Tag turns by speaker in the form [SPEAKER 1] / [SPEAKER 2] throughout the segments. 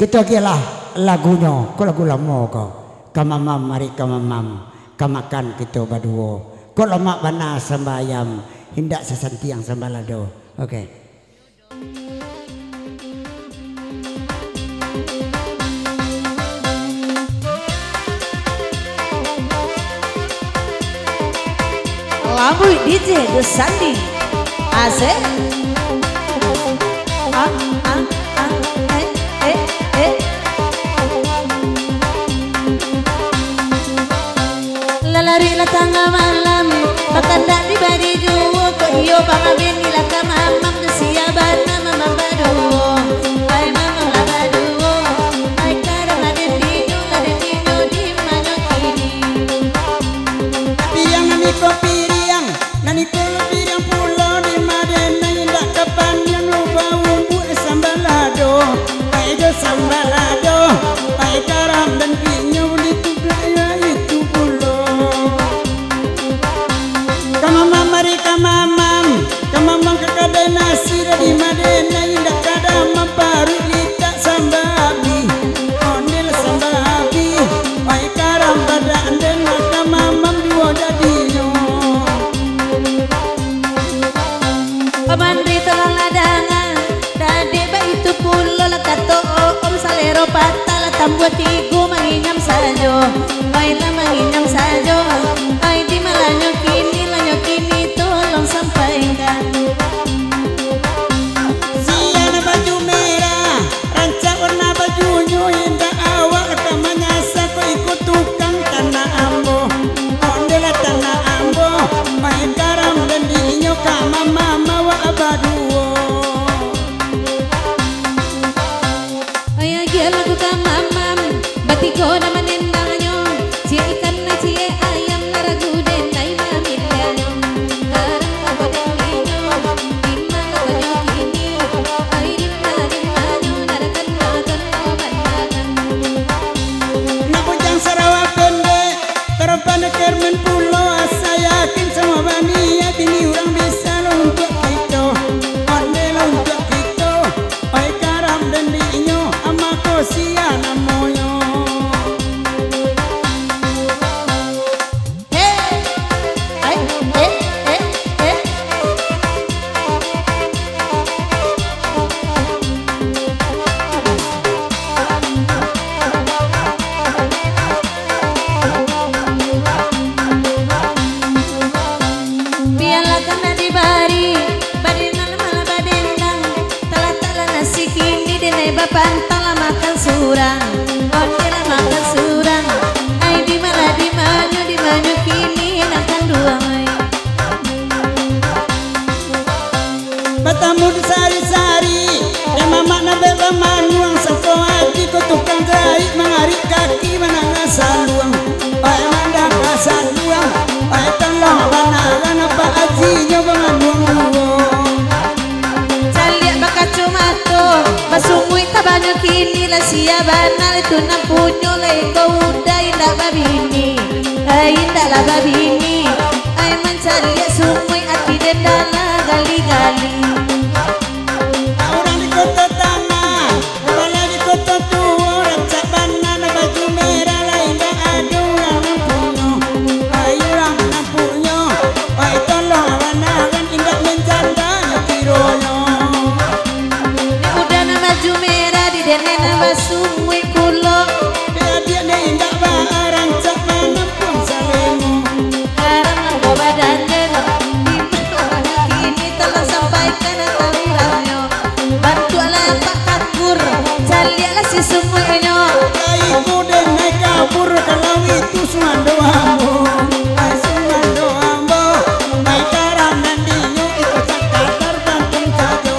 [SPEAKER 1] Kita kira lagunya, kau lagu lama kau. Kamamam mari kamamam, kamakan kita berdua. Kau lama bana sembayam, hendak sesantiang sembalado. Oke.
[SPEAKER 2] Lagu DJ The Sandi Asik Lalari la tengah malam Bakandak di bari juwo Ko iyo pangabin nila ka mamam Kesiaban na mamam baduwo Ay mamam la baduwo Ay karang la dendino di manyo kini
[SPEAKER 1] Piang nani kopi riang Nani kopi riang pulau di Madena Indak kapan yang lupa umbu sambalado Paido sambalado Pai karam dan pinyo itu gaya itu pulau Kamamam mari kamamam Kamamam kakada nasi di Madena Indak kada mamparu lita sambabi Onil sambabi Pai karam pada andena kamamam diwadadiyo
[SPEAKER 2] Pamandri tolong ladangan Dade ba itu pulo lakato om salero patala tambuat tigo manginyam sajo Baila manginyam sajo Ay di malanyo kini tolong sampaikan
[SPEAKER 1] Siana baju merah Rancak warna bajunya Indah awak kamanyasa Kau ikut tukang tanah ambo Ondela tanah ambo Main karam dan dinyo kamamama wa abaduo
[SPEAKER 2] Ay agia lagu kamamam Batiko na manendanganyo Cie ikan na cie ayam na ragu den na imamilyanyo Karang ako den ninyo Dimana kanyo kini Ay dimana narakan makan o bandagan
[SPEAKER 1] Nakujang Sarawak pendek Terpana Kermen Pulau Asa yakin semua bania Bini orang bisa untuk kita Ondela untuk kita Pai karam dan dinyo Ama kosia namoyo
[SPEAKER 2] Biarlah kena dibari Badina malah badendang Tala-tala nasi kini Denai bapan tala makan surang Ondela makan surang Ay di manyo kini Nakan dua ay
[SPEAKER 1] Batamud sari-sari Dan mamak na beba manuang Sangko hati ko tukang jahit Mengarik kaki menangah saluang Ay mandang kasaluang Ay tolong banaran Apa ajinya menganuang luang
[SPEAKER 2] Caliak baka cumato Masungui tabanyo kini La siya banal Ito na punyo La ikaw udah Indah babini Ay indah lah babini Ay mencaliak sungui Ati dendala gali-gali
[SPEAKER 1] Orang di kota tanah Kepala di kota tua Rancak banana baju merah Lain dah ada orang nampunya Ay orang nampunya Ay tolong banaran Indah menjandanya kironya
[SPEAKER 2] Ni udah nama baju merah Di denen nama sungui kulo
[SPEAKER 1] Dia indah barang Rancak menampung salemu
[SPEAKER 2] Karang aku badannya Dimana kini tolong sampaikan Tawiranyo Bantu ala pak takur Caliaklah si sungguhnya
[SPEAKER 1] Kaiku dan naik kabur Kalau itu sumando ambo Ay sumando ambo Ay karam dan dinyo Itu cakatar banting sajo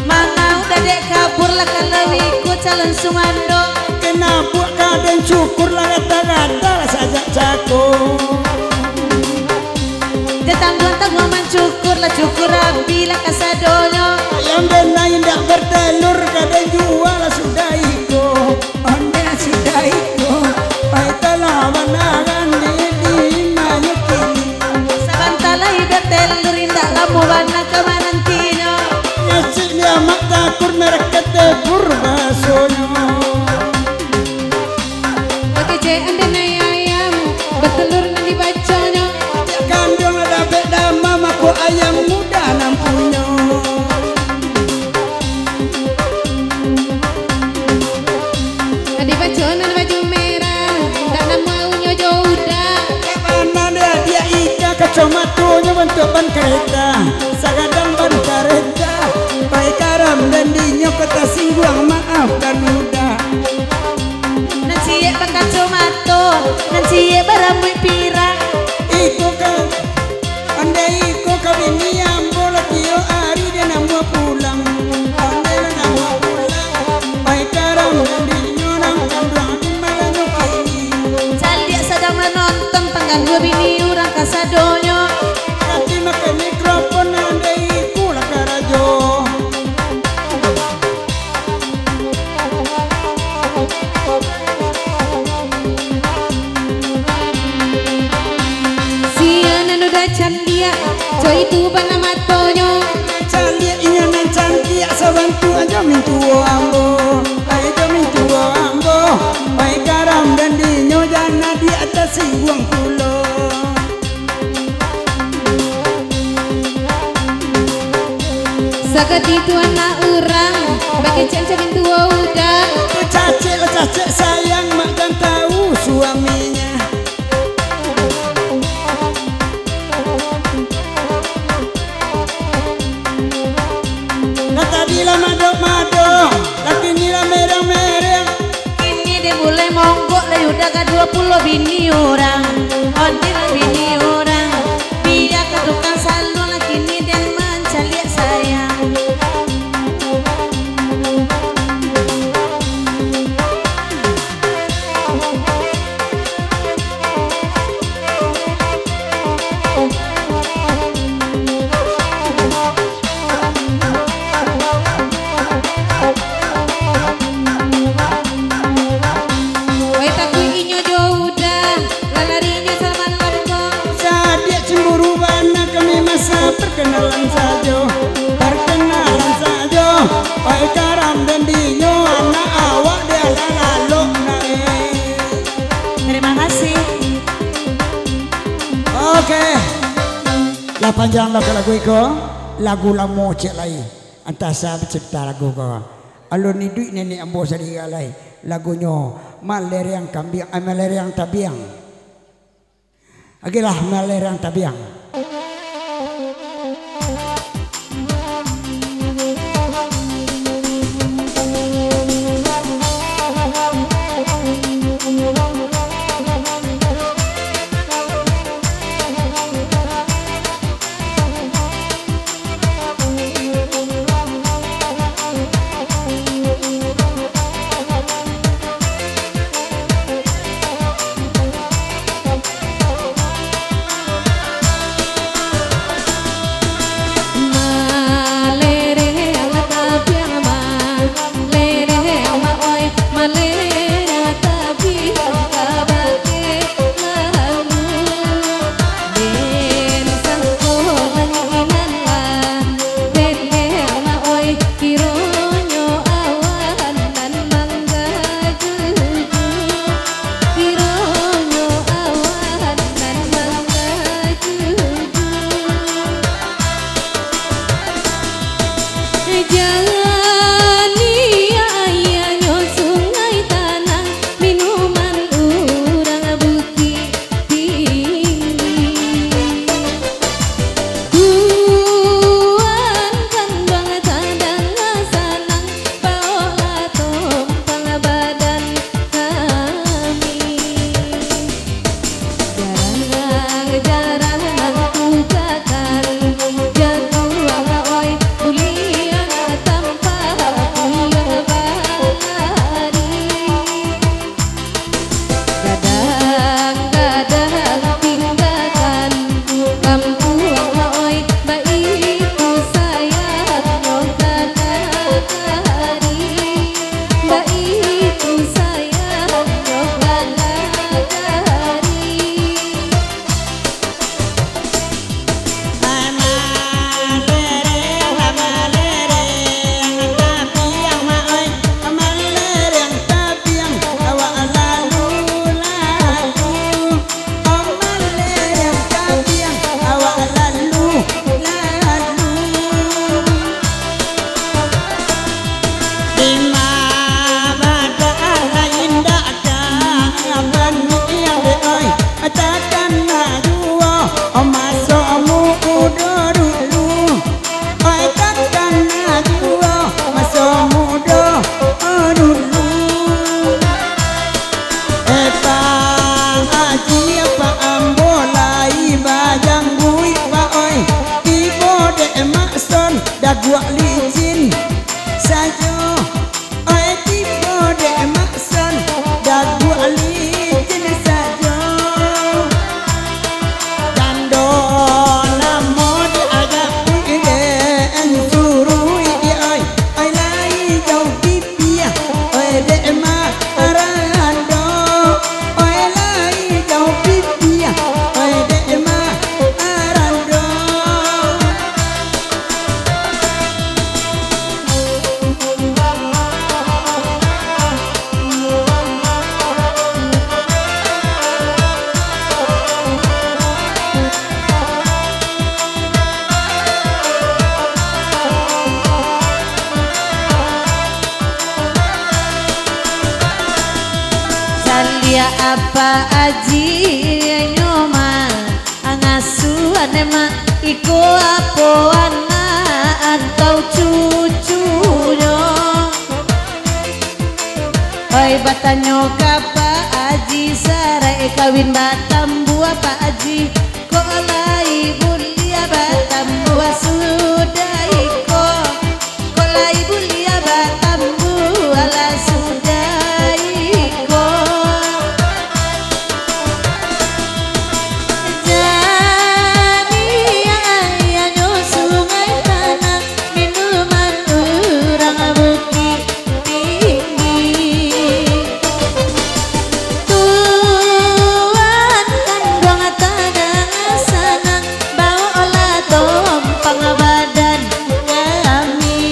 [SPEAKER 2] Mana udah dek kabur lah kalau ikut calon sumando
[SPEAKER 1] Kenapa kadang syukur lah kata-kata sajak cako
[SPEAKER 2] Detangguan-tangguan mencukur lah cukur rabi lah kasadonyo
[SPEAKER 1] Ayam dena indah bertelur kadang jual lah sudah iko Onde sudah iko Ay telah menangan di manyo kini
[SPEAKER 2] Sabantala idat telur indah kamu warna kemanantinyo
[SPEAKER 1] Ngasih dia mak takur mereka kereta sagadang ban kereta baik karam dan dinyo kata singguang maafkan udah
[SPEAKER 2] Nanti pakai tomato nanti berambut pirang
[SPEAKER 1] iko kan andai iko kabini ambo lakio ari dia nama pulang andai nama pulang baik karam dan dinyo nang kandang di malam kini
[SPEAKER 2] Caliak sedang menonton pengganggu bini orang kasadonyo
[SPEAKER 1] nanti makan mikrofon andai iko lah karajo
[SPEAKER 2] Candia, so itu bana matonyo.
[SPEAKER 1] Candia inya nan candia sabantu aja mintu ambo, aja mintu ambo. Baik karam dan dinyo jana di atas singguang pulo.
[SPEAKER 2] Sakat itu anak orang, bagi caca bintu udah.
[SPEAKER 1] Cacik sayang mak dan tahu suaminya. Tadilah mado-mado, tapi nila mereng-mereng.
[SPEAKER 2] Ini dia mulai monggok lah udah ke 20 bini orang. Ontil bini orang, biar ke tukang salon lagi ini dan mencaliak sayang.
[SPEAKER 1] Perkenalan saja, baik karam dan dinyo anak awak dia lalu naik.
[SPEAKER 2] Terima kasih.
[SPEAKER 1] Oke, lah panjang lagu iko, lagu lamo cek lagi. Antasa cipta lagu ko. Alun ni duit nenek ambo sari galai. Lagunya Maleriang Kambing, Maleriang Tabiang. Agilah Maleriang Tabiang.
[SPEAKER 2] ya apa aji nyoma angasuan emak iko apoana atau cucunya oi batanyo kapa aji sarai kawin batambu apa aji kolai bulia batambu sudah iko kolai bulia batambu ala sudah iko jadi ayahnya sungai tanah minuman orang bukit tinggi tuan kan doang tanah sana bawa olah tompang badan kami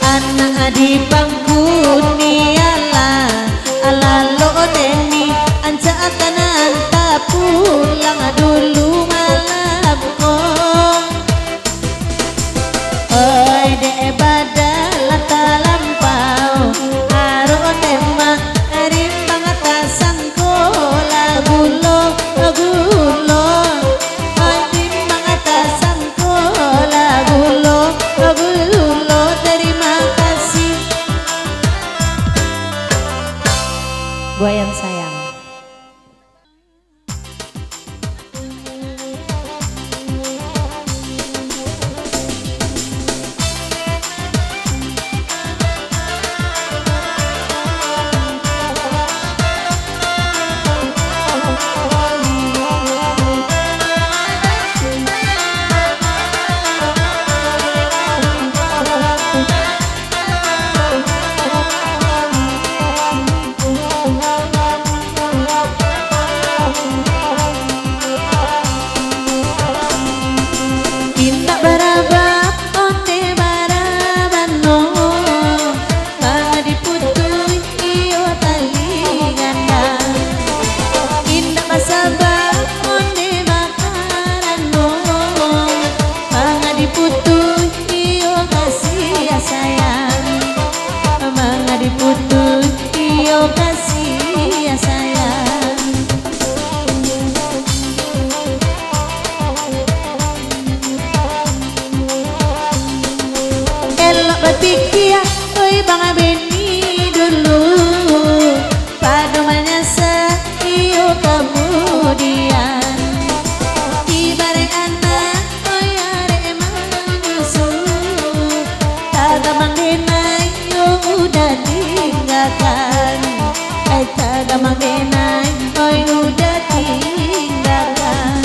[SPEAKER 2] anak di pangkuni ala lo deni anja akan anta pulang dulu malam kong oi de badal talampau aro tema rimbang atasan ko lagulo lagulo oi rimbang atasan ko lagulo lagulo terima kasih goyang sayang. Tindak barabak onde barabano Banga diputui iyo tali ganda Tindak basabak onde makarano Banga diputui iyo kasih sayang Banga diputui iyo kasih sayang elok berpikir oi bang beni dulu pada menyesal iyo kemudian ibarat anak oi are menyusul tak gamang denai yo udah tinggalkan tak gamang denai oi udah tinggalkan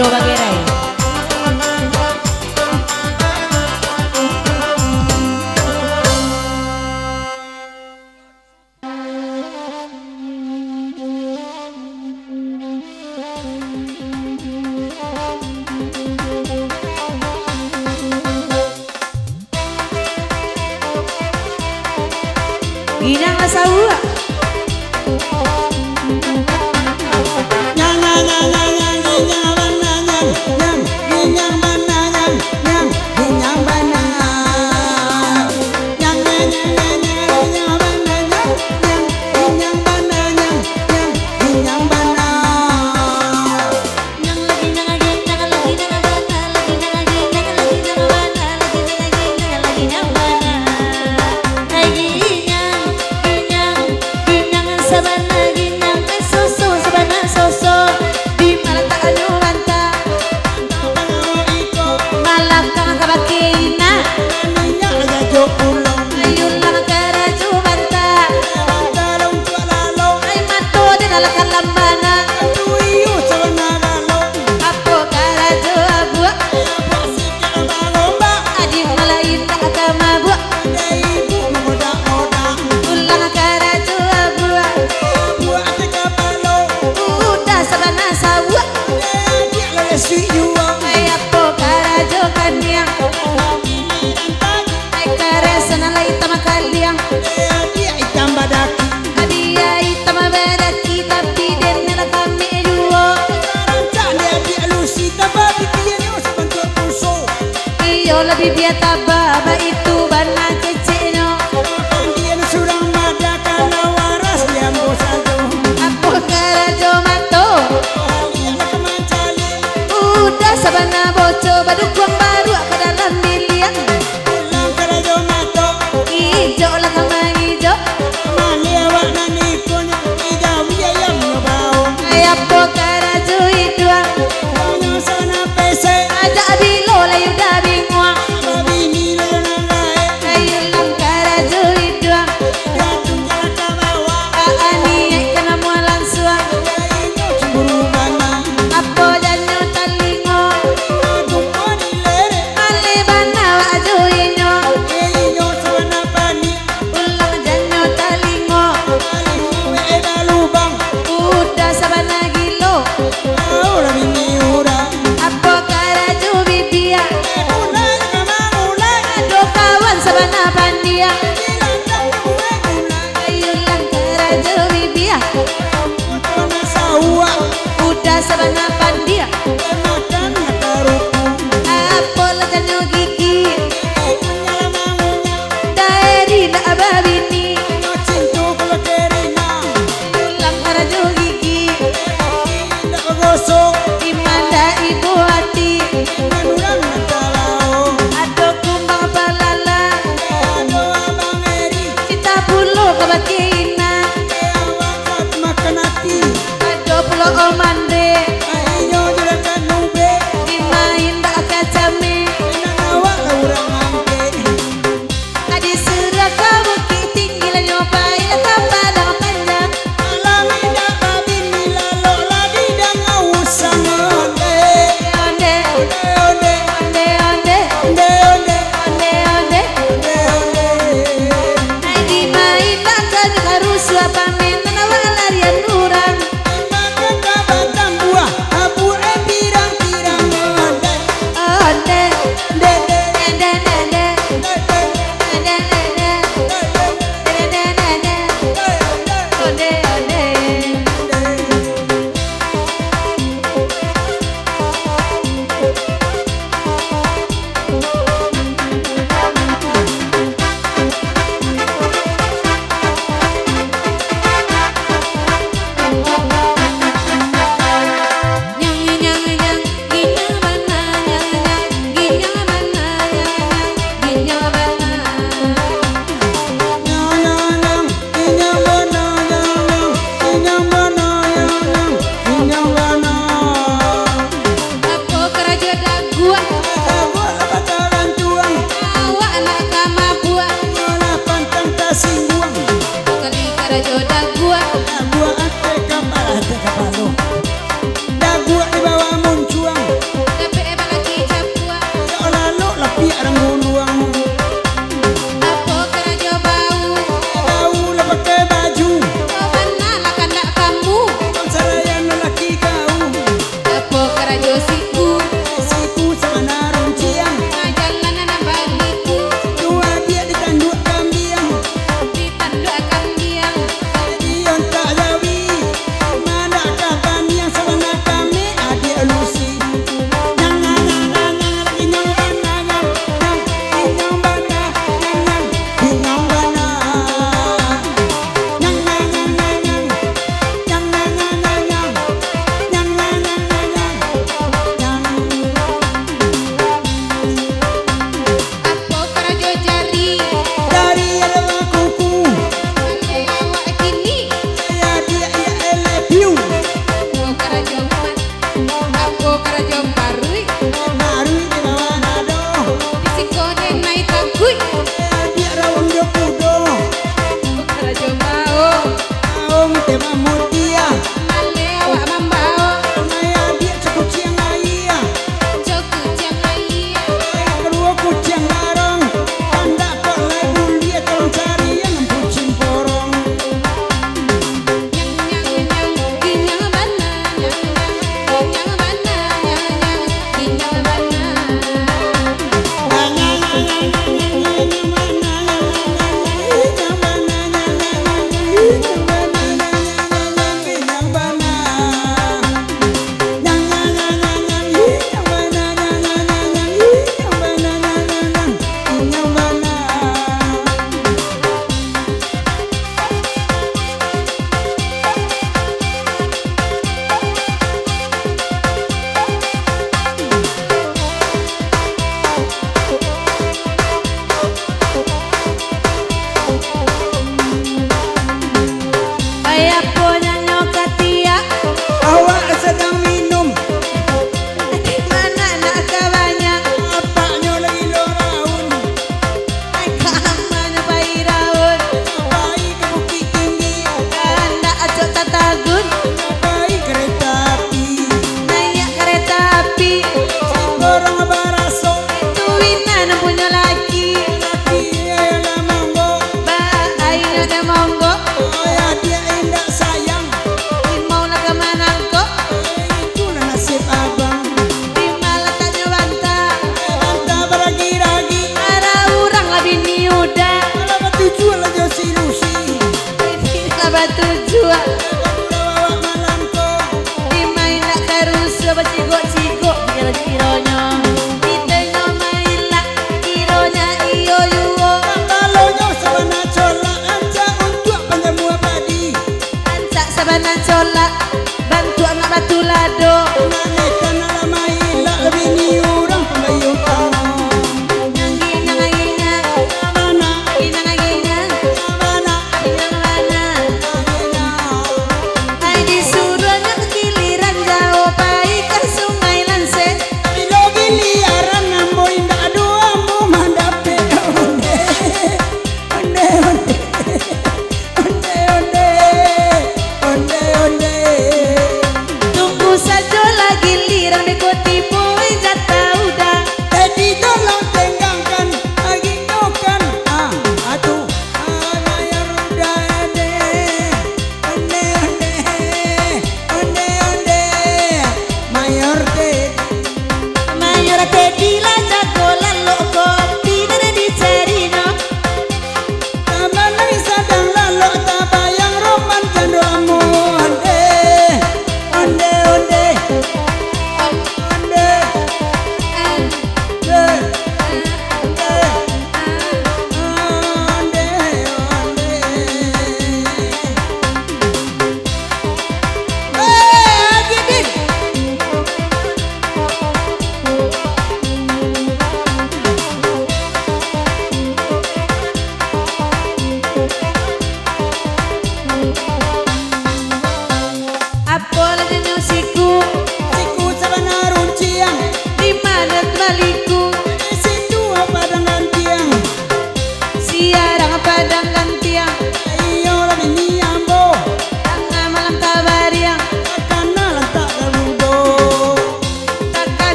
[SPEAKER 2] Podo Bagerai.
[SPEAKER 1] Ginang Asawa.
[SPEAKER 2] Lebih biata baba itu bana keceno.
[SPEAKER 1] Dia surang mada kana waras dia bosado.
[SPEAKER 2] Apa karajo mato? Udah sabana boco badukwang baru ke dalam milian.
[SPEAKER 1] Ulang karajo mato.
[SPEAKER 2] Ijo lah kamang ijo.
[SPEAKER 1] Malia warna nikonya ida wiya yang ngabau.
[SPEAKER 2] Apa karajo idua?
[SPEAKER 1] Nyo sana pese.
[SPEAKER 2] Aja bilo layu dabing.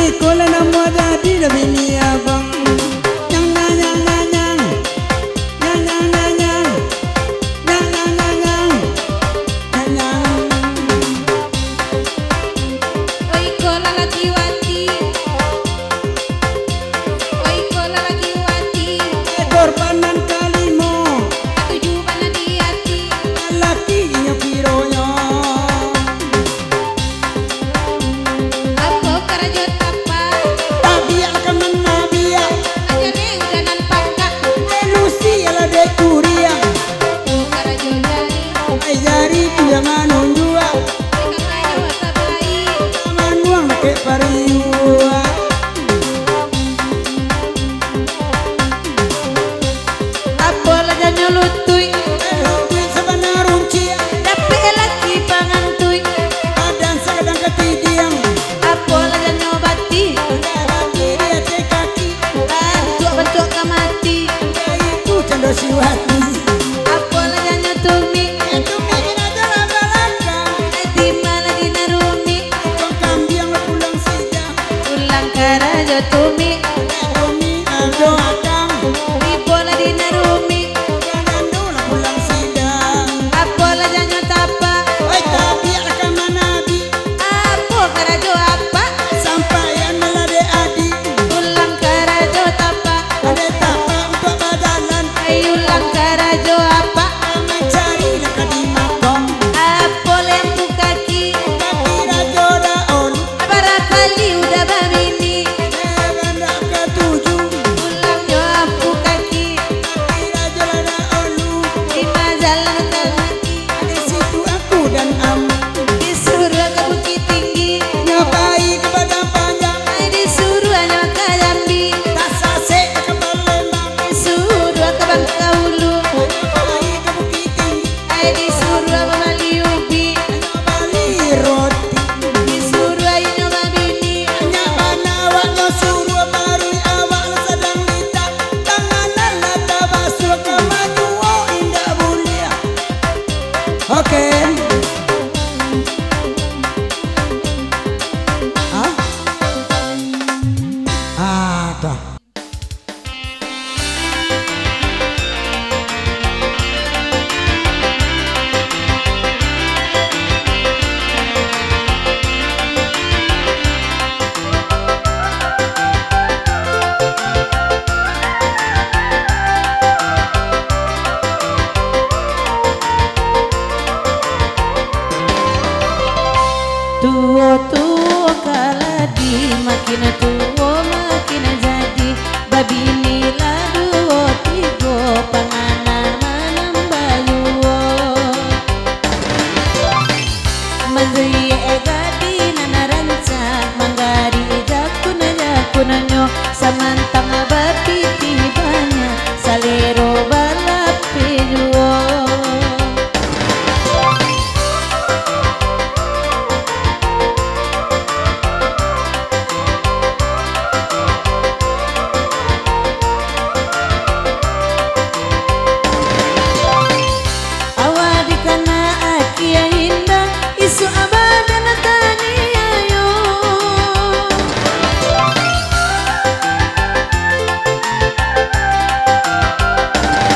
[SPEAKER 1] Kula nama jadi dah bini abang. Nyang nyang nyang nyang nyang nyang nyang nyang nyang nyang nyang nyang nyang nyang.
[SPEAKER 2] Oi kola lagi wati, oi kola lagi wati,
[SPEAKER 1] Korbanan kalimo,
[SPEAKER 2] tujuh mana di hati.
[SPEAKER 1] lakinya pironya.
[SPEAKER 2] Aku kerajaan apa?
[SPEAKER 1] Tabia kaman nabia,
[SPEAKER 2] Ajarnya udah nampak kak.
[SPEAKER 1] Lucy ala de kuria.
[SPEAKER 2] Aku kerajaan jari,
[SPEAKER 1] Ay jari dia manunjua,
[SPEAKER 2] mereka aja wata baik.
[SPEAKER 1] manuang ke pariua.
[SPEAKER 2] Apa lah nyolutui,
[SPEAKER 1] Duit sebenar runcia,
[SPEAKER 2] tapi lagi pangantui.
[SPEAKER 1] badan sedang ketidiang.
[SPEAKER 2] Apa lah nyobati,
[SPEAKER 1] Bagi dia te kaki,
[SPEAKER 2] bentuk kamati.
[SPEAKER 1] itu cendo siwati.
[SPEAKER 2] Apa lah nyotumi,
[SPEAKER 1] Itu mikir aja laba-laba,
[SPEAKER 2] di mana di narumi.
[SPEAKER 1] kong kambiang pulang sidang.
[SPEAKER 2] Ulang karajo tumi,
[SPEAKER 1] Umi ado akang,
[SPEAKER 2] di bola di narumi.
[SPEAKER 1] jangan dulu pulang sidang.
[SPEAKER 2] Apa lah nyotapa,
[SPEAKER 1] Oi tapi akan manabi,
[SPEAKER 2] apa karajo apa.
[SPEAKER 1] sampaian melade adi.
[SPEAKER 2] Ulang karajo tapa,
[SPEAKER 1] Ada tapa untuk badalan,
[SPEAKER 2] ulang karajo apa.
[SPEAKER 1] mencari dekat di makong.
[SPEAKER 2] Apa lempu kaki,
[SPEAKER 1] Kaki rajo daun,
[SPEAKER 2] barangkali udah babini.
[SPEAKER 1] ganda ketujuh.
[SPEAKER 2] Ulang nyapu kaki,
[SPEAKER 1] Kaki rajo daun,
[SPEAKER 2] di majalah kaki.
[SPEAKER 1] di situ aku dan am.
[SPEAKER 2] Disuruh ke Bukit Tinggi,
[SPEAKER 1] Nyobai ke badan panjang,
[SPEAKER 2] disuruh hanya ke Jambi,
[SPEAKER 1] tak sase ke Palembang.
[SPEAKER 2] disuruh ke Bangkaulu,
[SPEAKER 1] Nyobai ke Bukit Tinggi,
[SPEAKER 2] disuruh ke Bali Ubi,
[SPEAKER 1] nyobali roti.
[SPEAKER 2] disuruh ayo nyoba bini.
[SPEAKER 1] Nyabana awaknya suruh barui awak sedang litak. Tanganan lata basuh ke manuo indah mulia. Oke. Ada.
[SPEAKER 2] Tua kaladi, makin tua makin jadi. Babi inilah duo tigo, panganan manambayuo. Mandui egadi nanaranca, manggari jakuna jakunanyo. Samantang babi tibanya, salero balapejuo. Awadikana akia hinda, isu abadana taniayo.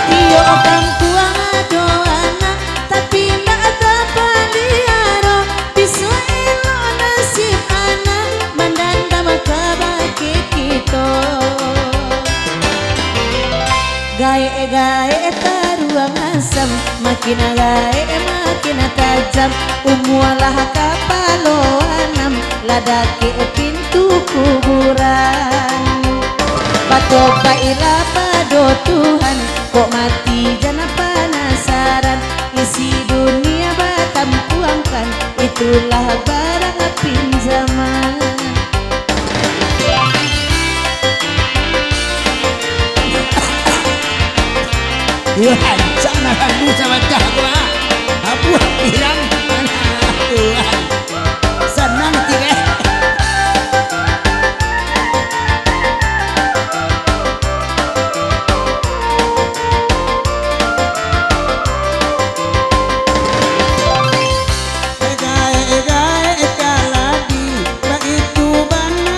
[SPEAKER 2] Tio okang tuang adoana, tapi ndak ada paliaro. Bisu ilo nasib anak, mandanda makabake kito. Gae taruang asam, makin gae makin tajam. Umualah kapalo anam, ladaki pintu kuburan. Patoba ila pado Tuhan, kok mati jana penasaran. Isi dunia batam puangkan, itulah barang pinjaman.
[SPEAKER 1] Tuhan, sana kamu sama gua. Abu pirang mana Tuhan. Senang tiga. Egae kaladi, ba itu bana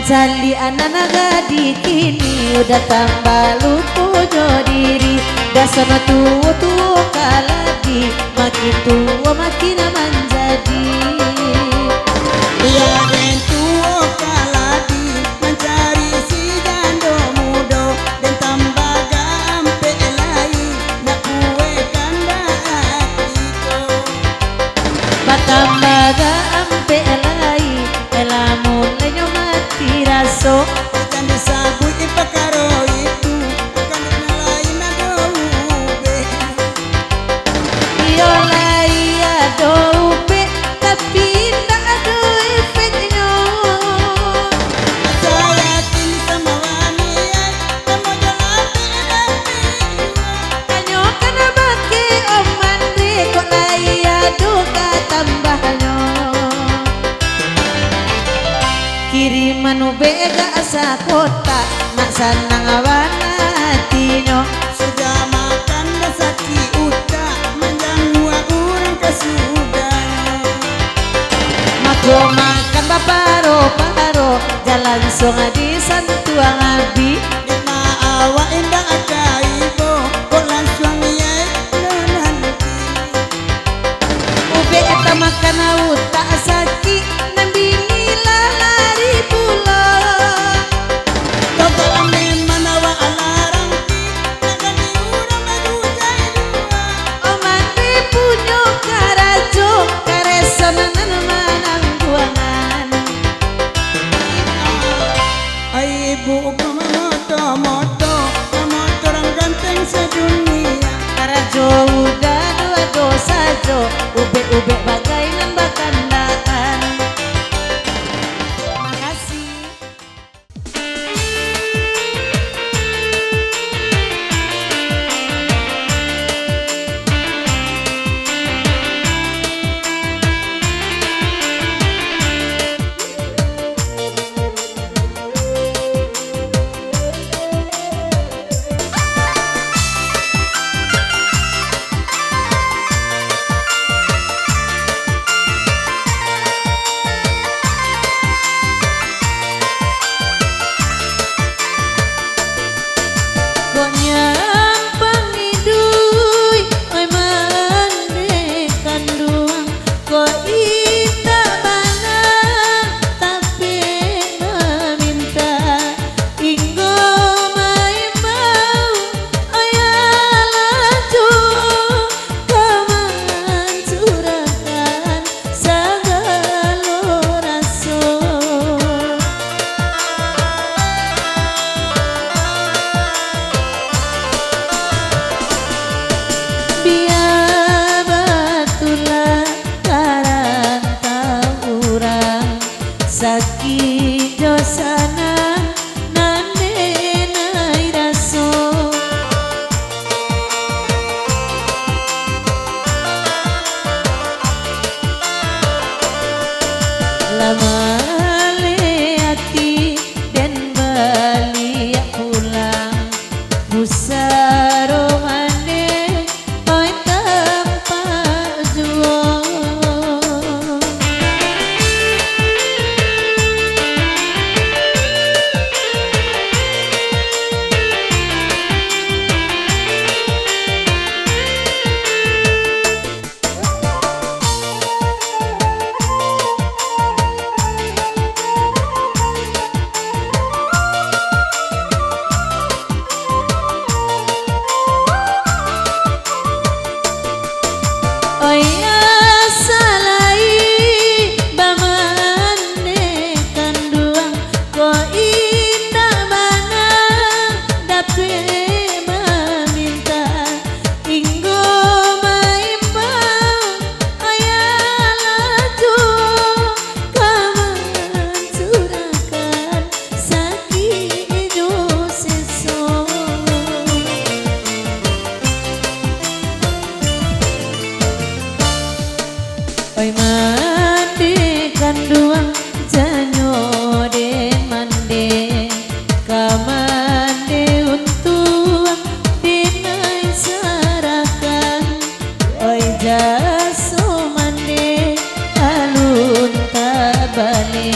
[SPEAKER 2] Cali anak gadi kini udah tambah lupa diri. Dasar tua kaladi, makin tua makin menjadi.
[SPEAKER 1] Iya den tua kaladi mencari si jando mudo dan tambah gampe elai nak kue kanda atiko.
[SPEAKER 2] Batambah gampe elai elamun lenyo mati raso.
[SPEAKER 1] Ikan disabui ipakaro itu akan dinalai na doube.
[SPEAKER 2] Iyo lai adobe tapi tak ada efeknya.
[SPEAKER 1] Saya kini sama wanita kamu jalan tapi
[SPEAKER 2] Kanyo kana bake oman re kok lai adoka tambahnya. Kiriman ubega asa kota nak sanang awana hatinya.
[SPEAKER 1] sudah makan dasaki uta menjanggu orang kesudah.
[SPEAKER 2] Mako makan baparo-paro jalan songa di santuang abi.
[SPEAKER 1] Lima awak indah akaibo bolan suaminya nanti.
[SPEAKER 2] Ube eta makan uta asaki nambini lari pulang.
[SPEAKER 1] Total ame manawa alarang ki nakan diurang lagu jai dua.
[SPEAKER 2] Oman re punyo karajo karesonan manang buangan.
[SPEAKER 1] Ai ibu moto orang ganteng sedunia.
[SPEAKER 2] Karajo udah dua dosa jo, ube bagai nambah kandaan. Makasih. Saki dosana nane nairaso. Lama leati dan balik pulang busaro mane oi tanpa jual. Oi mande kanduang janyo de mande kamande untuang dinai sarakan. Oi jaso mande alun tabane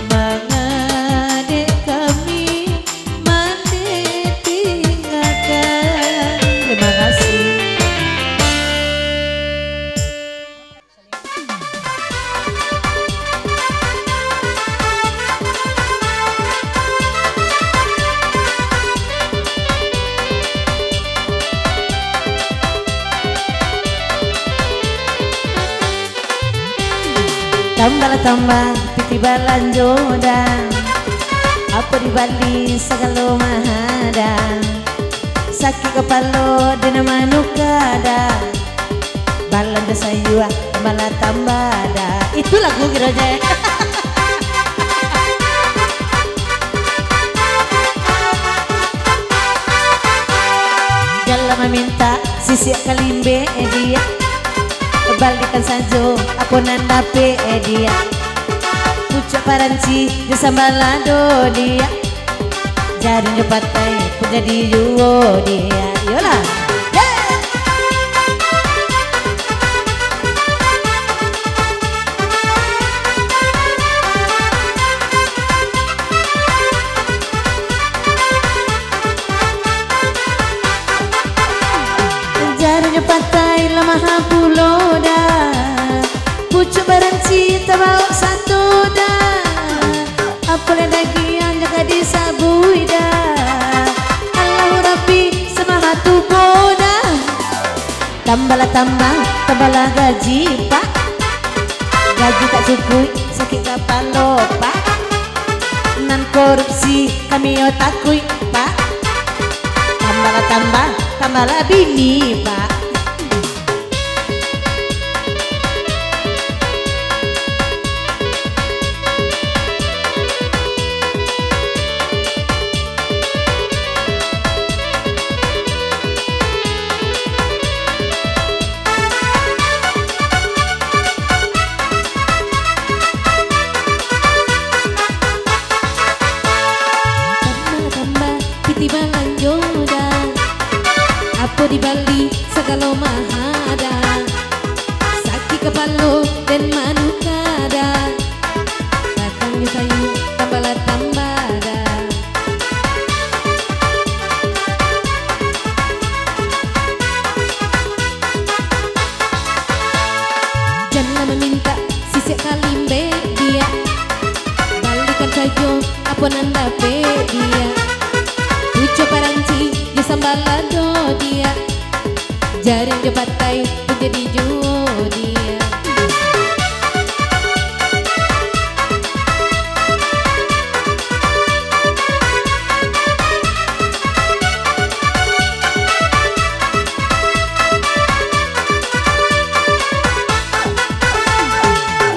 [SPEAKER 2] mangan
[SPEAKER 1] Tambah titi balan jodan apa di Bali sagalo mahada sakit kepala dina manukada balan da sayua malah tambada itu lagu giroje. Jalla meminta sisi kalimbe dia balikan saja aku nandape dia pucuk paranci di sambalado dia jadinya patai pun jadi juo dia yolah jadinya patai lemah pulau dah pucuk paranci tabau satu dah apalagi dagian jaga disabui dah Allahu Rabbi semahatu boda tambah gaji pak gaji tak cukup sakit kapalo pak nan korupsi kami otakui pak tambah bini pak. Di Bali segala mahada sakit kepala dan manukada datangnya sayu tambada jangan meminta sisik kalimbe dia balikan saja apa nandape dia pucuk paranci di sambalado dia jaring jepatai menjadi juo dia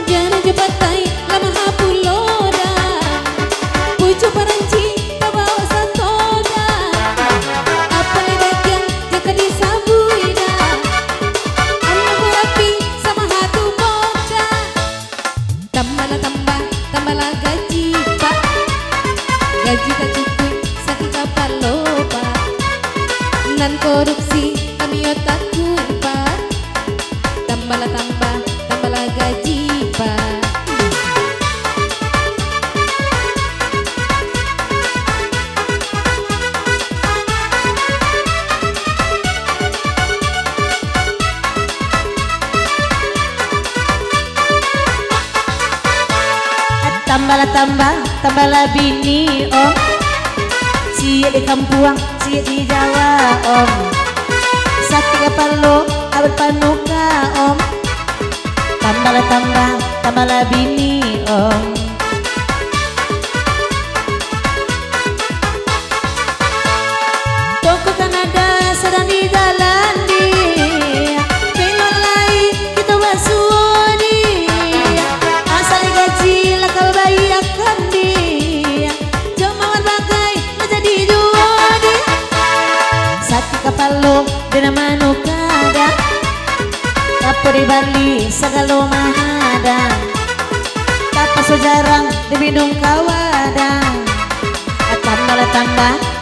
[SPEAKER 1] jaring jepatai lama puloda pucuk paranci tabau satoda apa ledakian jaka disabu tambahlah gaji pak gaji tak cukup sakit kapalo pak nan korupsi kami otakui pak tambahlah gaji pak. Tambahlah bini om siya di kampuang siya di Jawa om sakit kapalo abad panuka om tambahlah bini om toko Kanada sedang di jalan dia pelor lai kita basuh dia asal gaji lakal bayi akan dia jemawan bagai menjadi juo dia sakit kapalo dina manukada apa di Bali sagalo mahada tapa so jarang di bidung kawada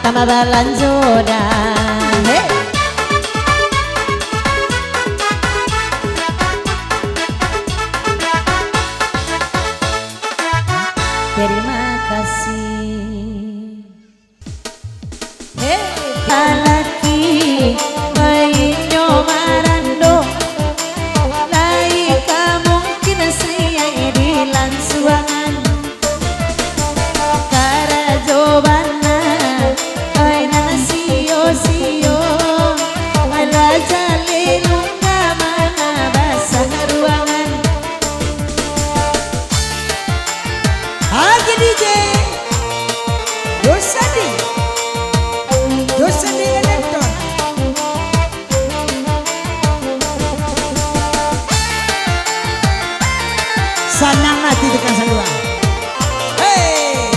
[SPEAKER 1] tambah balan joda hey. Terima kasih. Hey, palaki, bainyo marando, lai kamungkin saya di lansuangan, kara jobana, ay nanasiyo si nanti tekan salua. Hey.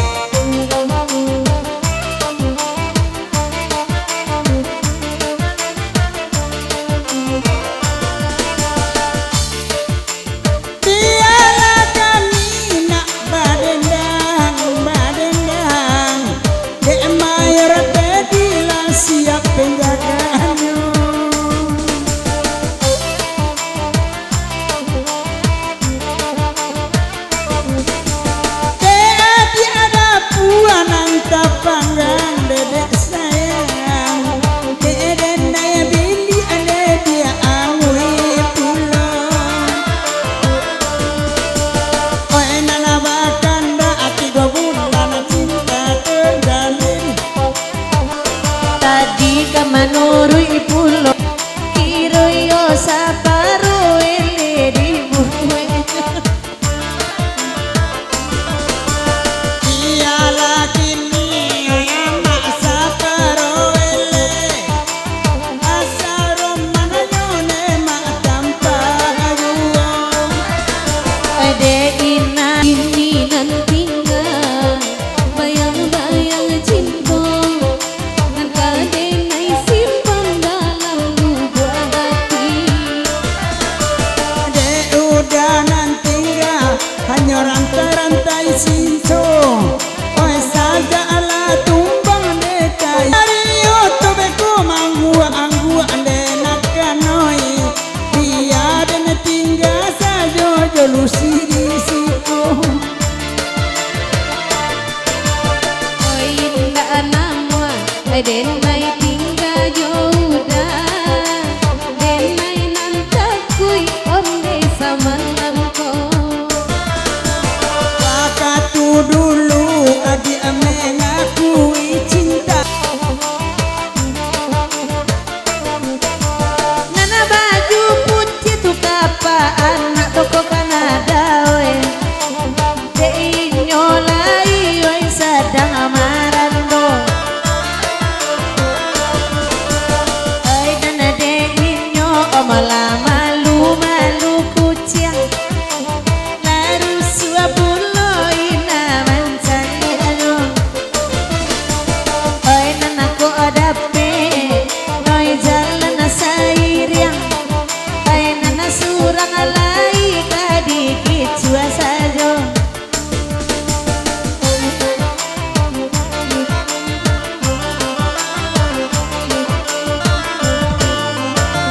[SPEAKER 1] Biarlah kami nak badendang, badendang. Dek mayor bedilah siap penjagaannya. Panggang dedek sayang, dedek naya bini ada dia awi pulang. Oh nana bakanda ati gobulan cinta terjalin.
[SPEAKER 2] Tadi kamanurui pulo kiroyo saparo ele di buwe.
[SPEAKER 1] Iyalah kini mak saparo ele, asaro mana nyone mak tanpa ruang.
[SPEAKER 2] Ade ina ini nanti bayang-bayang cinta dan kade nai simpan dalam lubuk hati.
[SPEAKER 1] Dek udah nanti hanya rantai-rantai cinta. Oh saja ala tumbang dekai. Dari youtube ku manggua-anggua denak kanoi. Dia dan tinggal saja jolusi di situ.
[SPEAKER 2] Oh indah nama ade nai tinggal jodoh den nai nantakui om desa malamko.
[SPEAKER 1] Waktu dulu adik mengakui cinta.
[SPEAKER 2] Nana baju putih tu kapaan nak toko Kanada we. Deinyo lai we sedang amaran do. Ai dana deinyo omala malu-malu kucing. Laru suapulo ina mancani alo. Ai nana ko adape noi jalan sairiang. Ai nana surang alai kadikit jua sajo.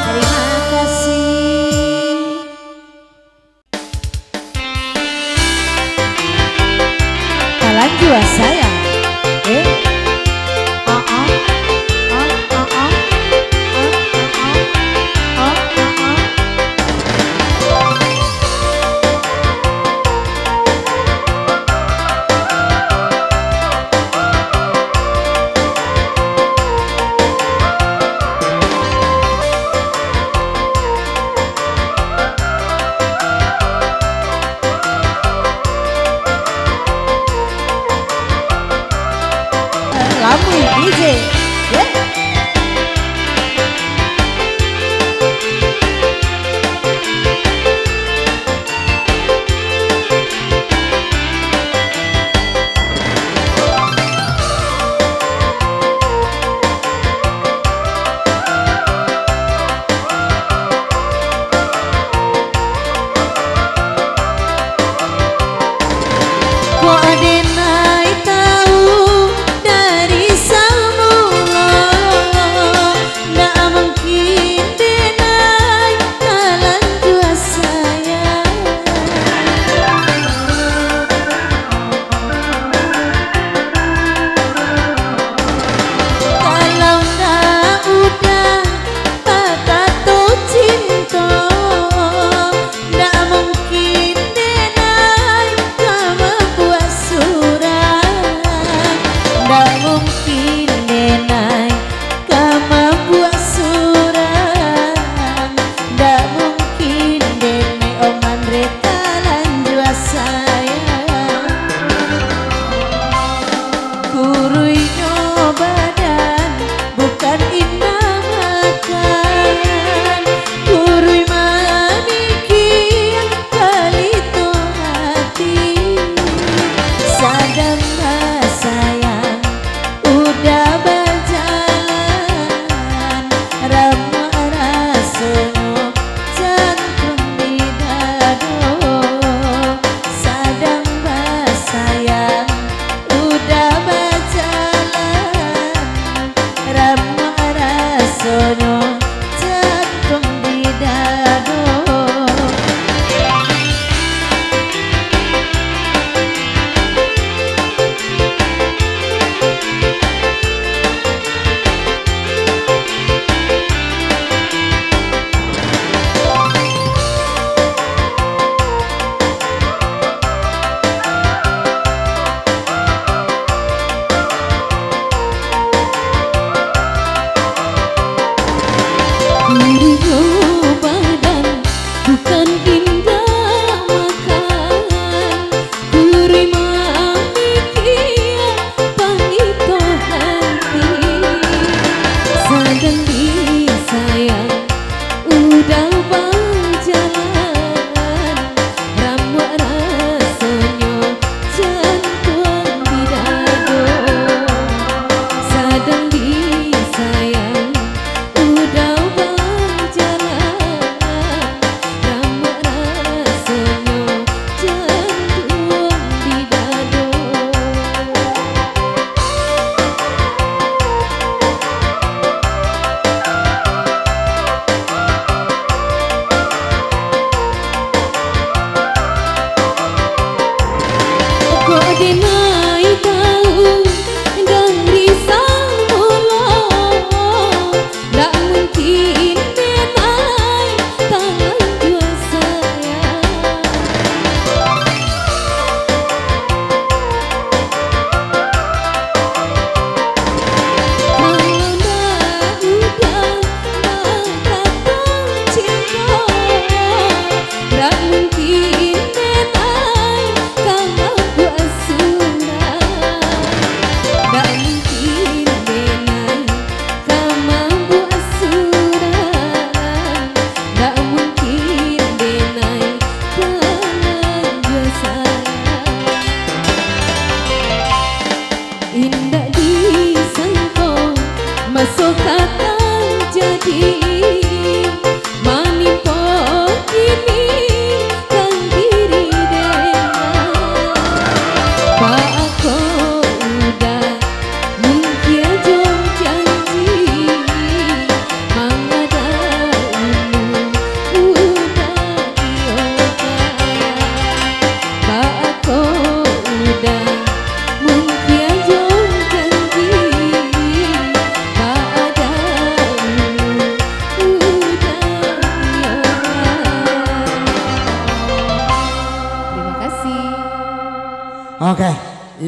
[SPEAKER 2] Terima kasih. Kalian jua saya.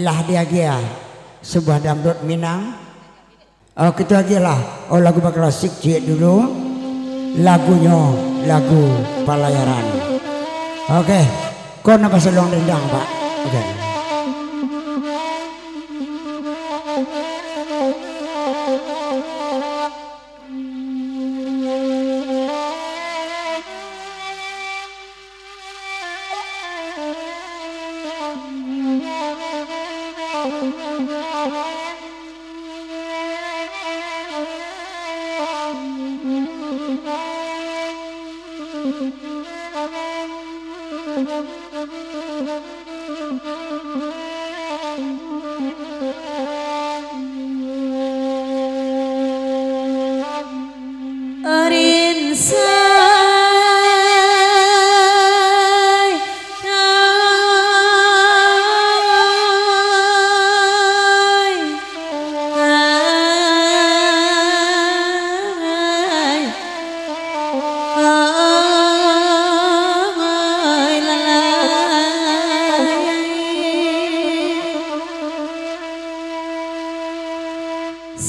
[SPEAKER 1] lah dia gia sebuah dangdut Minang. Oh kita lagi lah. Oh lagu klasik cik dulu. Lagunya lagu Palayaran. Oke. Kau nak selong dendang pak. Oke.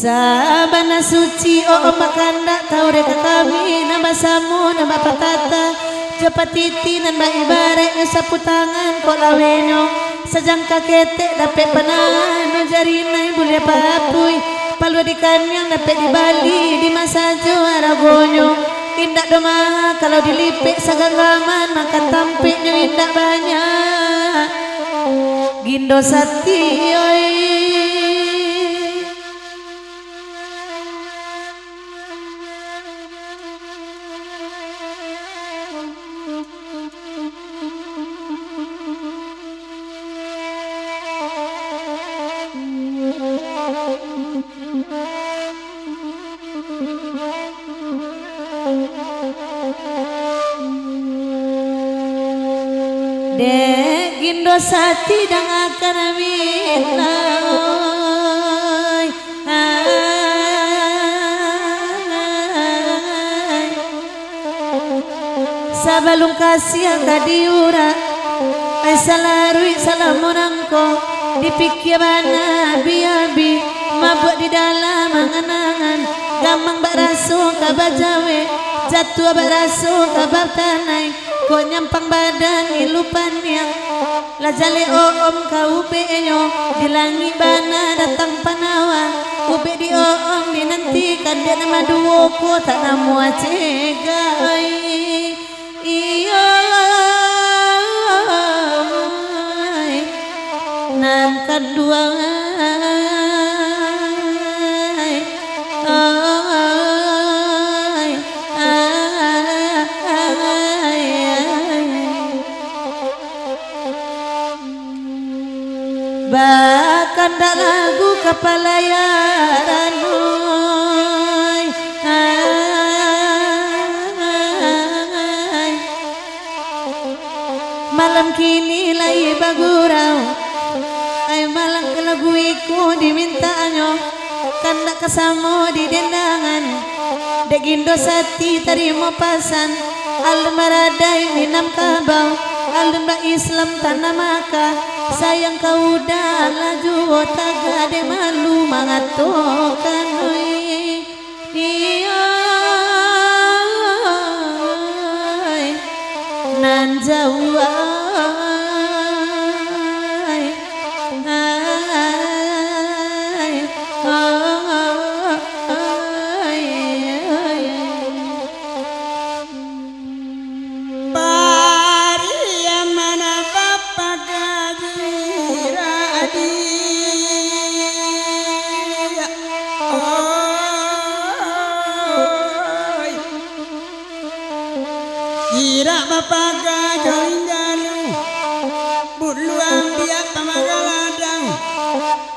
[SPEAKER 3] Sabana suci oh makanda tau reka kami nama samu nama patata japatiti nan ibarat sapu tangan kok lawenyo sajangka ketek dapet panangan no jarinai boleh papui palu dikan yang dapet di Bali di masa juara gonyo indak doma kalau dilipik sagagaman maka tampiknya indak banyak gindo sati oi. Dek gindo sati dang akan aminai sabalung kasih angka diura ay salarui salamunangko dipikir mana biabi mabuk di dalam angan-angan gamang barasu kabajawe jatuh barasu kabab tanai kok nyampang badan ilupan yang lajale om kau penyo dilangi bana datang panawa ube di om dinantikan dia nama duo ko tak namu acegai iya nan kedua bahkan dak lagu Kepalayaran malam kini lagi bagurau ay malang ke lagu iku dimintanyo kan dak kesamo di dendangan dek gindo sati tarimo pasan alun maradai minam kabau alun ba Islam tanah maka sayang kau dah laju otak ade malu mangatokan iya nan jauh
[SPEAKER 1] Ira mapaga joindalu buluang dia pamaga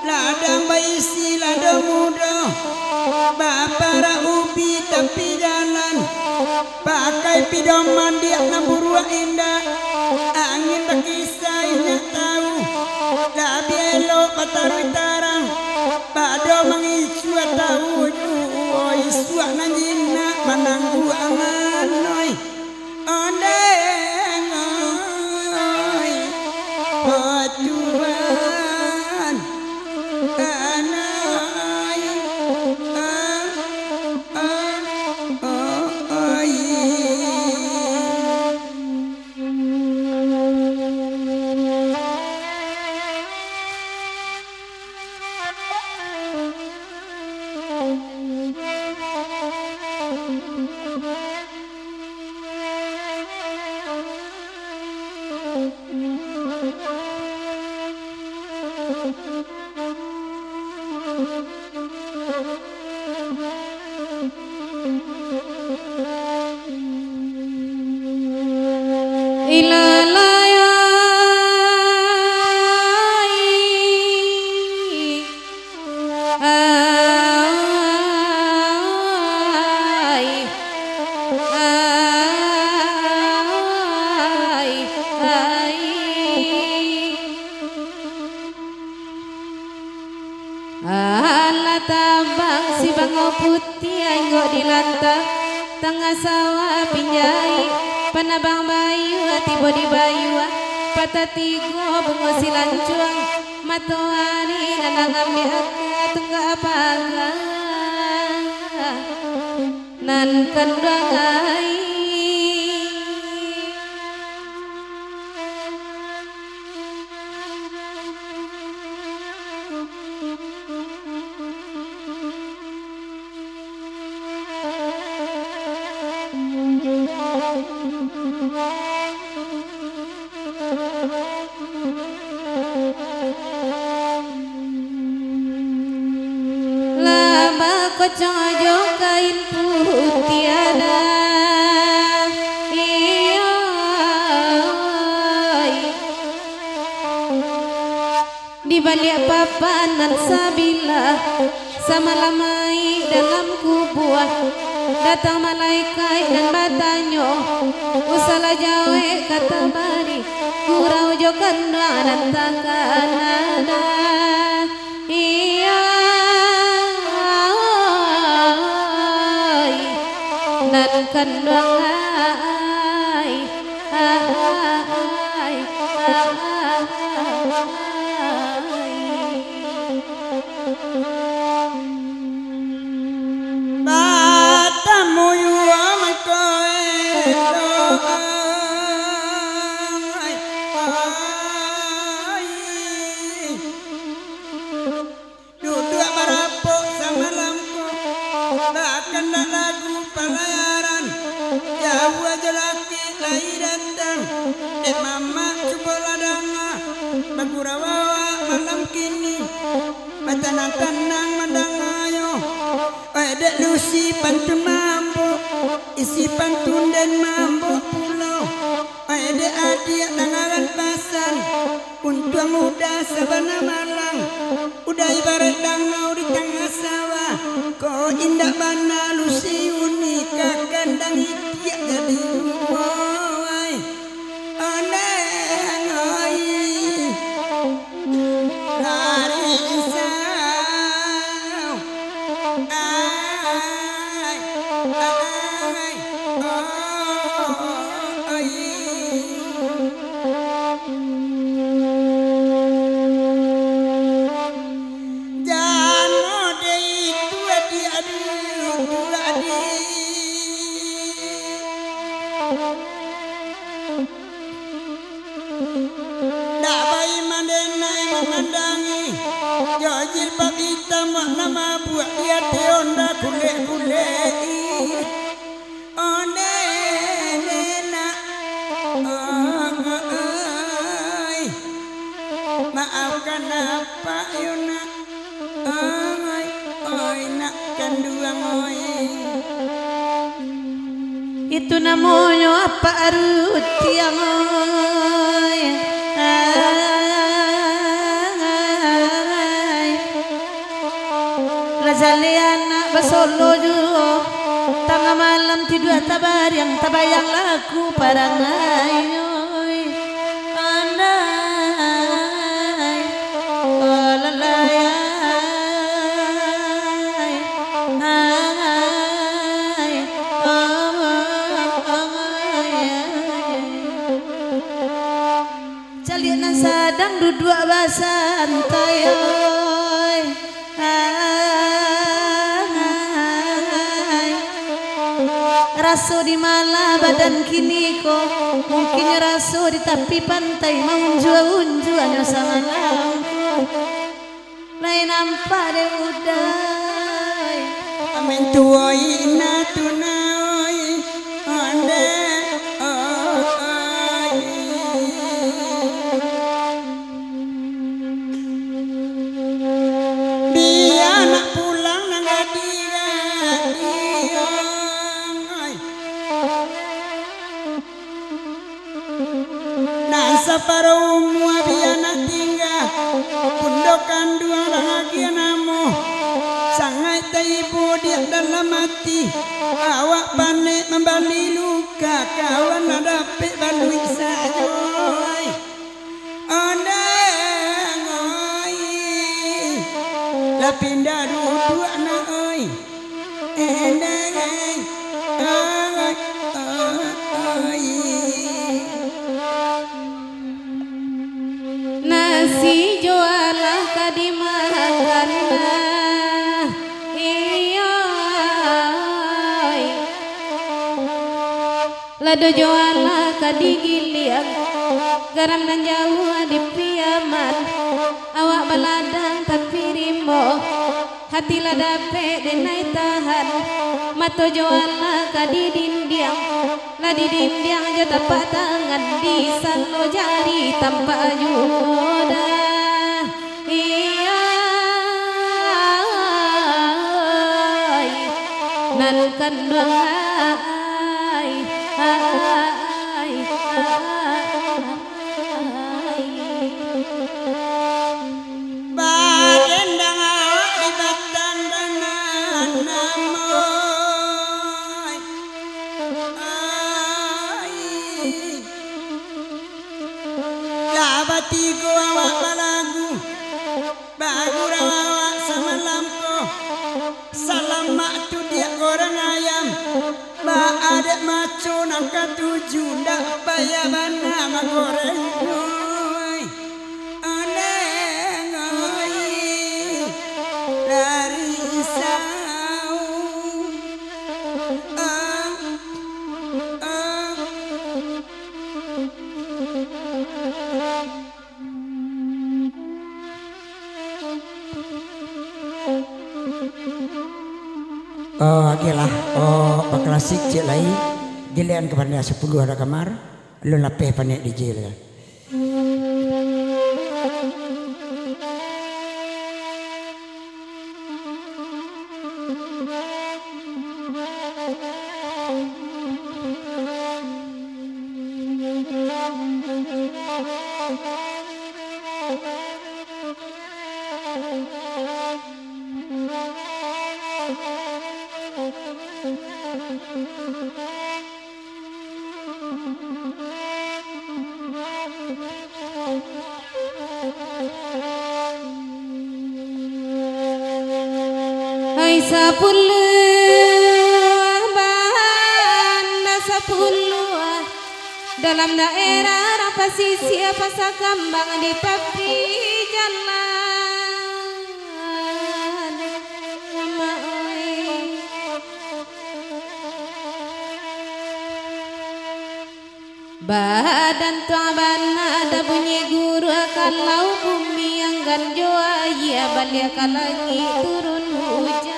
[SPEAKER 1] ladang baisi ladang muda bapara ubi tapi jalan pakai pidoman dia namburu indah angin berkisahnya tahu labi elok patari tarang pado mengicu tahu oi suak nanjina mananggu angan oi ondeng oi pacuan
[SPEAKER 2] tengah sawah pinjai panabang bayu tiba di bayu patatigo bungo silancuang matohani nanangam di tungga apaga nan kandangai Kocojo kain putih ada di balik papanan sabila sama lamai dalam kubuah datang malaikat dan batanyo usala jawe kata bari kurau jokan dan tangkanana nan kandangai
[SPEAKER 1] batamu yuama koe duduk barapo sama lampu bahkan lagu pelayaran jauh aja laki lahir datang dek mama coba ladanga bagurawawa malam kini tanang mandangayo dek lusi pantun mambo isi pantun dan mambo pulau dek adik nangaran pasan untung muda sabana malang udah ibarat dangau di tengah sawah kau indah bana lusi unika kandang itia jadi rumah aneh hari isau jilbab hitam nama buat dia teonda kule onde nena maafkan apa yuna oi nak kanduang oi
[SPEAKER 3] itu namanya apa arut tiang oi Lazaliana basolo juga tengah malam tidur tabar yang tabayang laku parangai andai lalai calian sadang duduk basantai raso di malah badan kini kok mungkin raso di tepi pantai unju hanya sama lampu lain nampak deh udah
[SPEAKER 1] amin tuoi na tunai ande dia nak pulang nang adira Saparu muabiana tinggal pundokan dua bahagia namo sangai taibu dia dalam hati awak panik membali luka kawan dapat balui saja ondang la pindah duduk na oi endang
[SPEAKER 2] lado joala kadigiliang garam nan jauh di piaman awak baladang tapi rimbo hati ladape denai tahan mato joala kadidindiang ladi dindiang jo tapak tangan di salo jari tanpa juda iya nan kanduang
[SPEAKER 1] Badendang awak di batan dengan namoy labatiku awak balagu bagurang awak semalamku salam mak tu dia goreng ayam ba adek maco nangka tujuh ndak payah mana mak goreng oi aneng oi dari sau Gila, klasik cik lai gilian kepada 10 ada kamar lu lapeh panik di jil kan.
[SPEAKER 2] Hai banda 10 dalam daerah pasisi pasar kambang di papi jalan nama badan tuaban ada bunyi guru kalau bumi yang ganjoa ya balik lagi turun hujan.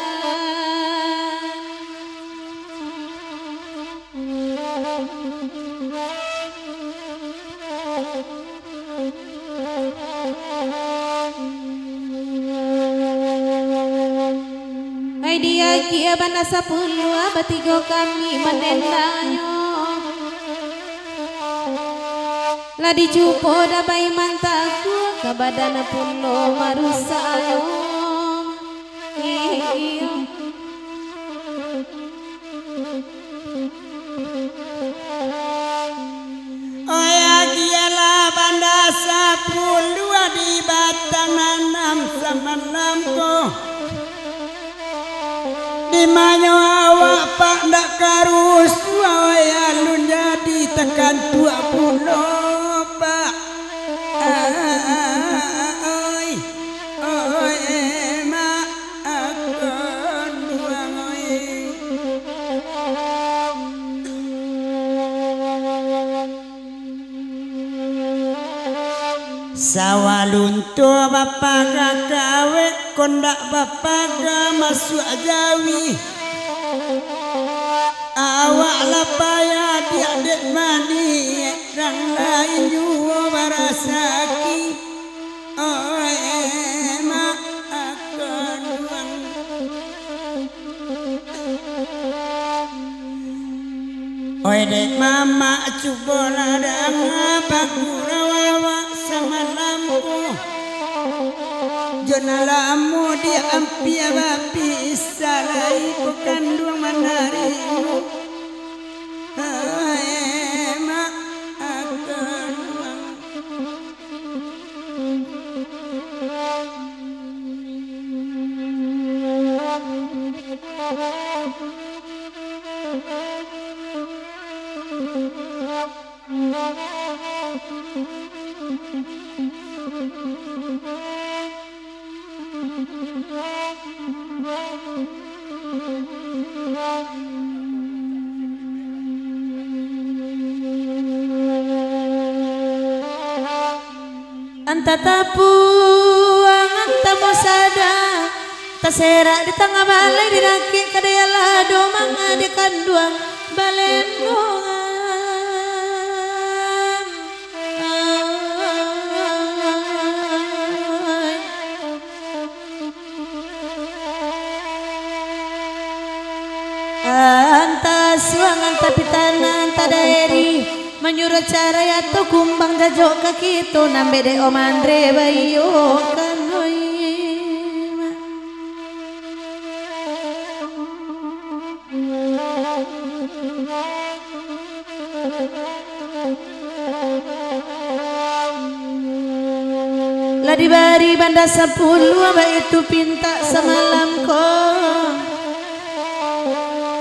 [SPEAKER 2] Hai dia kia bana 10 batigo kami menendangnya lah dicupo dabai mantaku ke badan pulo marusayo
[SPEAKER 1] Oya kialah banda 10 di batang nanam semalamku di manyo awak pak ndak karus oya lu jadi tekan 20 pak oi oi mak akan duang oi sawalunto bapak gawe kondak bapak masuk jawi awak lapaya diadik mani rang lain juo barasaki oh emak akan duang oi dek mama cuba ladang bakurawa semalamku jonalamu dia ampia bapi salai bukan dua manarimu emak akan
[SPEAKER 3] anta tapuang anta mosada tasera di tengah balai dinaki kadaya lado manga di kanduang balendongan anta suang anta pitana anta daeri menyuruh cara ya to kumbang jajok kaki to nambe de omandre bayo kanoi ladi bari banda 10 aba itu pinta semalam ko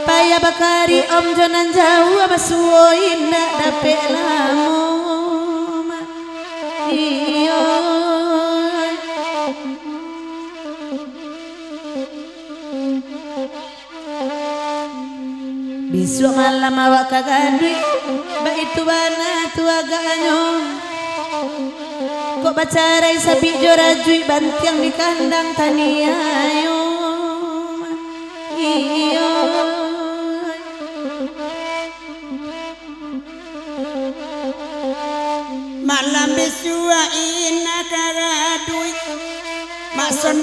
[SPEAKER 3] paya bakari om jonan jauh apa suoin nak dapet lamo iyo besok malam awak kagak duit ba itu bana tu agak anyong kok bacarai sapi jorajui bantiang di kandang tania ayo iyo
[SPEAKER 1] malam besua ina karadui mason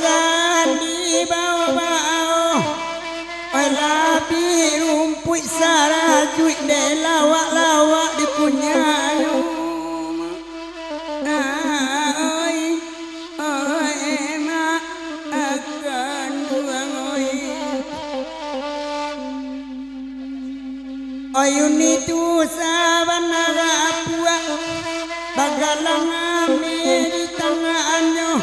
[SPEAKER 1] di bawah oi labi rumpui sarajui de lawak-lawak di punyayo oi ma akan duang oi uni tu sabanaga puak bagalang amiri tangannya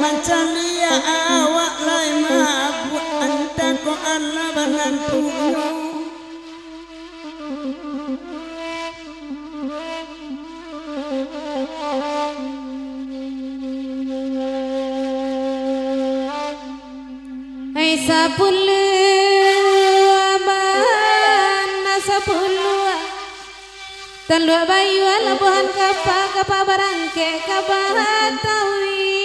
[SPEAKER 1] mancalia awak lai mabuk anta ko Allah banantunya
[SPEAKER 2] hai sapulu abana sapulu Talua bayu ala buhan kapa barangke kapa tawi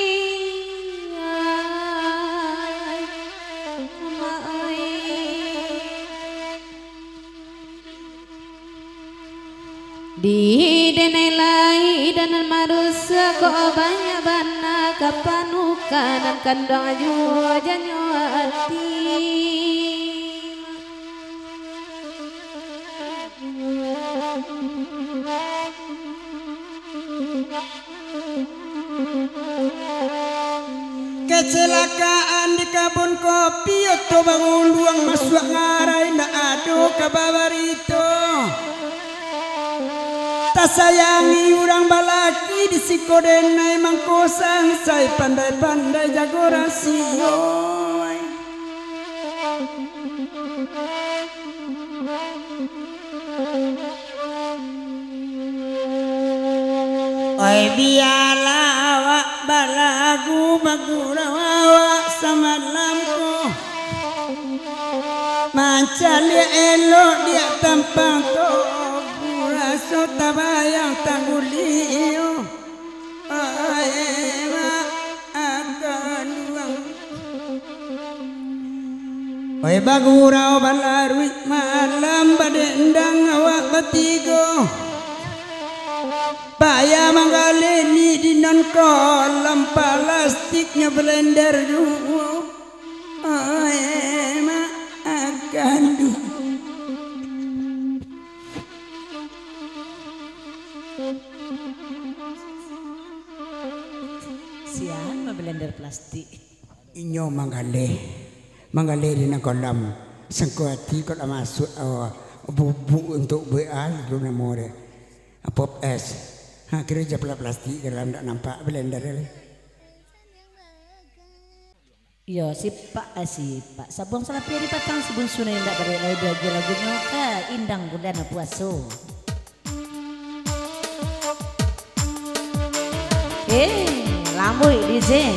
[SPEAKER 2] di denai lai dan marusa ko banyak bana kapanukan kandang aju janyo ati
[SPEAKER 1] kecelakaan di kebun kopi atau bangun luang masuk ngarai ndak ado kabar itu tak sayangi orang balaki di sikodenai mangkosang saya pandai-pandai jago rasio oi biarlah awak balagu bagurawa samalamku macam dia elok dia tampang to buraso tabayang tanggulio aema akan luang oi bagurau balarui malam badendang awak batigo paya manggaleni di non kolam plastiknya blender dulu ema akan
[SPEAKER 3] sian blender plastik
[SPEAKER 1] inyo manggale di non kolam sangkuati kalau masuk bubuk untuk BA itu namanya pop es kira jepla plastik dalam tak nampak blender ni.
[SPEAKER 3] yo si pak sabung salah pilih patang sebun sunai ndak dari lagu-lagunya ka indang budana puaso lamboi DJ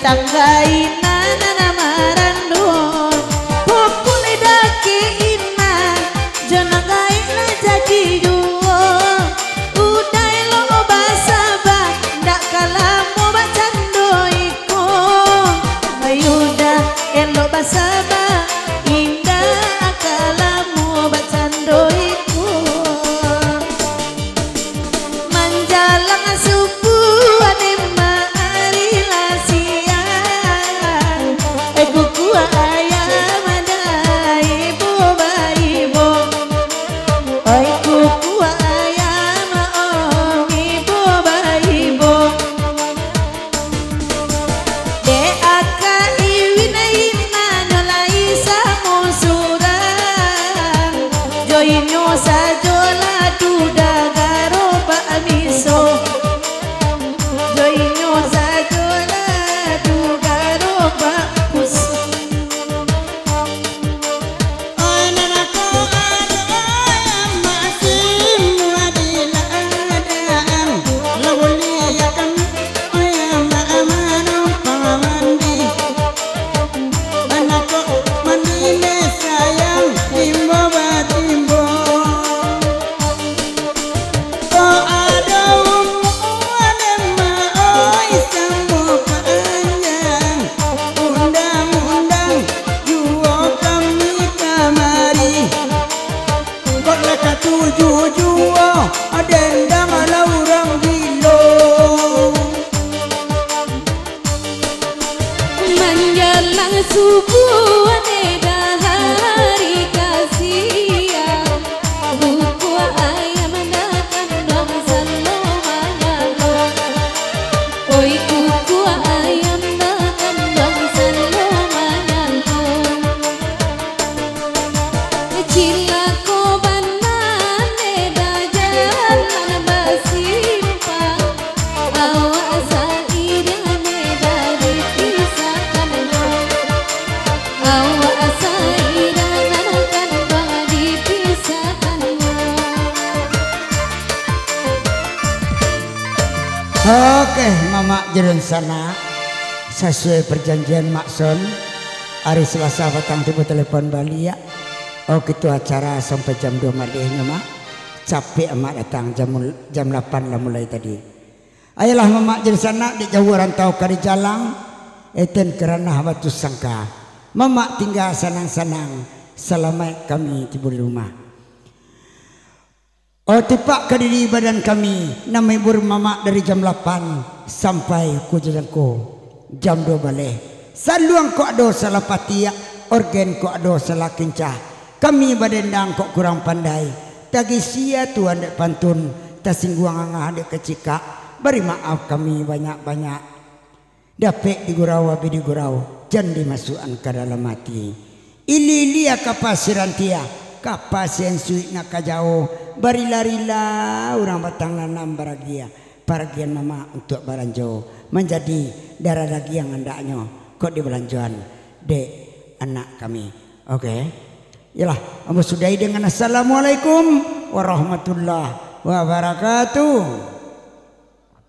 [SPEAKER 3] tanggai nana marandun pukul daki ina jonagai na jadi duo udai lo basaba ndak kalamu bacandoiku ayuda elo basaba indah kalamu bacandoiku manjalang suku anema arilasia kuku ayam ada ibu baibo oi kuku ayam oh ibu baibo de aka iwina ina nolai samusura joinyo sajola duda garoba amiso joinyo sajola duda garoba kuso
[SPEAKER 1] Ananako ayam masim wadila adaan lawliyakan ayam amanu pamandi anako mandile sayang timbo batimbo ko adawum alemma oi sambo panjang undang-undang juo kami kamari kok leka tujuh juo adendang laurang gilo
[SPEAKER 2] Menjelang subuh aneda hari kasih buku ayam makan dong selamanya oi kuku ayam makan dong selamanya cilako banan neda jalan basimpang awas sairang neda dipisahkan awas sairang akan bang dipisahkan.
[SPEAKER 1] Oke, Mama Jerun sana sesuai perjanjian Makson hari Selasa petang tiba telepon Bali ya. Oh gitu acara sampai jam 2 malihnya Mak. Capek Mak datang jam 8 lah mulai tadi. Ayolah Mama Jerun sana di jauh rantau kari jalang eten kerana batu sangka. Mama tinggal senang-senang selama kami tiba di rumah. Oh tipak ke diri badan kami nama ibu mama dari jam 8 sampai kujangku jam 2 balik. Saluang ko ado salah patia organ ko ado salah kincah. Kami badendang kok kurang pandai. Tagi sia tuan dek pantun tasingguang angah dek kecika. Beri maaf kami banyak-banyak. Dapek di gurau abi di gurau jan dimasukan ke dalam hati. Ililia kapasiran tia kapasian suik nak kajau bari larila orang batang lanam baragia paragian mama untuk baranjo menjadi darah lagi yang hendaknya kok di belanjuan dek anak kami. Oke, yalah amu sudahi dengan assalamualaikum warahmatullahi wabarakatuh.